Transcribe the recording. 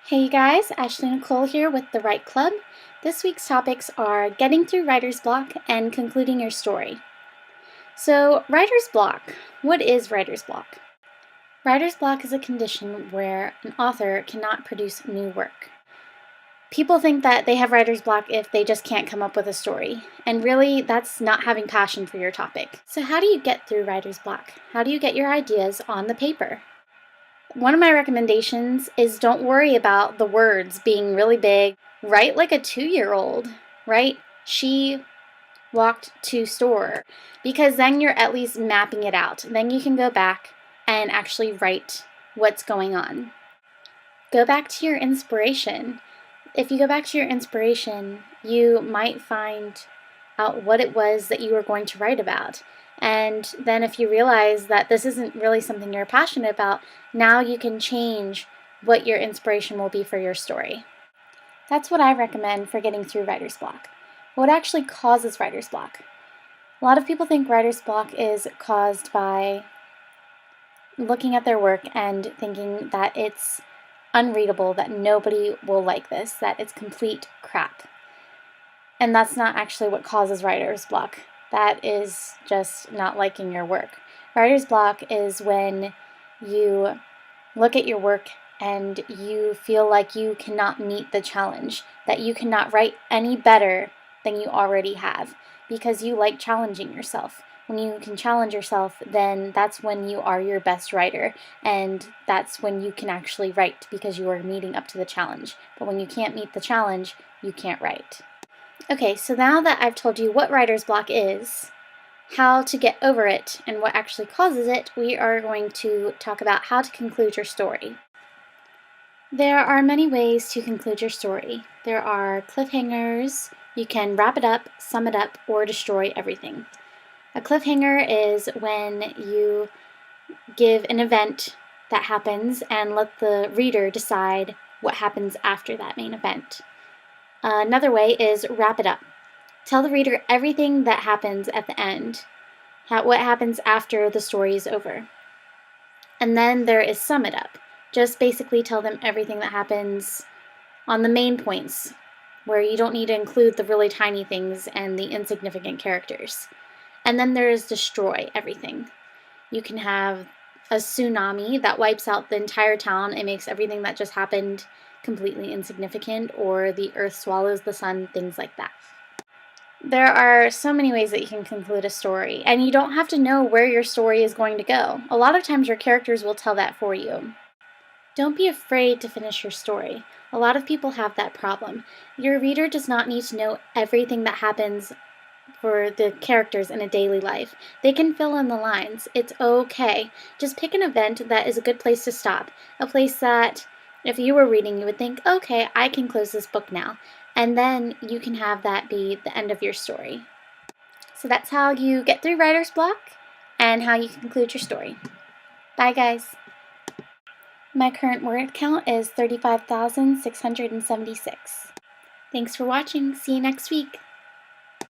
Hey guys, AshleyNicole here with the Write Club. This week's topics are getting through writer's block and concluding your story. So, writer's block. What is writer's block? Writer's block is a condition where an author cannot produce new work. People think that they have writer's block if they just can't come up with a story, and really that's not having passion for your topic. So how do you get through writer's block? How do you get your ideas on the paper? One of my recommendations is don't worry about the words being really big. Write like a 2-year-old. Write, she walked to store, because then you're at least mapping it out. Then you can go back and actually write what's going on. Go back to your inspiration. If you go back to your inspiration, you might find out what it was that you were going to write about. And then if you realize that this isn't really something you're passionate about, now you can change what your inspiration will be for your story. That's what I recommend for getting through writer's block. What actually causes writer's block? A lot of people think writer's block is caused by looking at their work and thinking that it's unreadable, that nobody will like this, that it's complete crap. And that's not actually what causes writer's block. That is just not liking your work. Writer's block is when you look at your work and you feel like you cannot meet the challenge, that you cannot write any better than you already have, because you like challenging yourself. When you can challenge yourself, then that's when you are your best writer, and that's when you can actually write because you are meeting up to the challenge. But when you can't meet the challenge, you can't write. Okay, so now that I've told you what writer's block is, how to get over it, and what actually causes it, we are going to talk about how to conclude your story. There are many ways to conclude your story. There are cliffhangers, you can wrap it up, sum it up, or destroy everything. A cliffhanger is when you give an event that happens and let the reader decide what happens after that main event. Another way is wrap it up. Tell the reader everything that happens at the end, what happens after the story is over. And then there is sum it up. Just basically tell them everything that happens on the main points, where you don't need to include the really tiny things and the insignificant characters. And then there is destroy everything. You can have a tsunami that wipes out the entire town and makes everything that just happened completely insignificant, or the earth swallows the sun, things like that. There are so many ways that you can conclude a story, and you don't have to know where your story is going to go. A lot of times your characters will tell that for you. Don't be afraid to finish your story. A lot of people have that problem. Your reader does not need to know everything that happens for the characters in a daily life. They can fill in the lines. It's okay. Just pick an event that is a good place to stop. A place that, if you were reading, you would think, okay, I can close this book now. And then you can have that be the end of your story. So that's how you get through writer's block and how you conclude your story. Bye, guys. My current word count is 35,676. Thanks for watching. See you next week.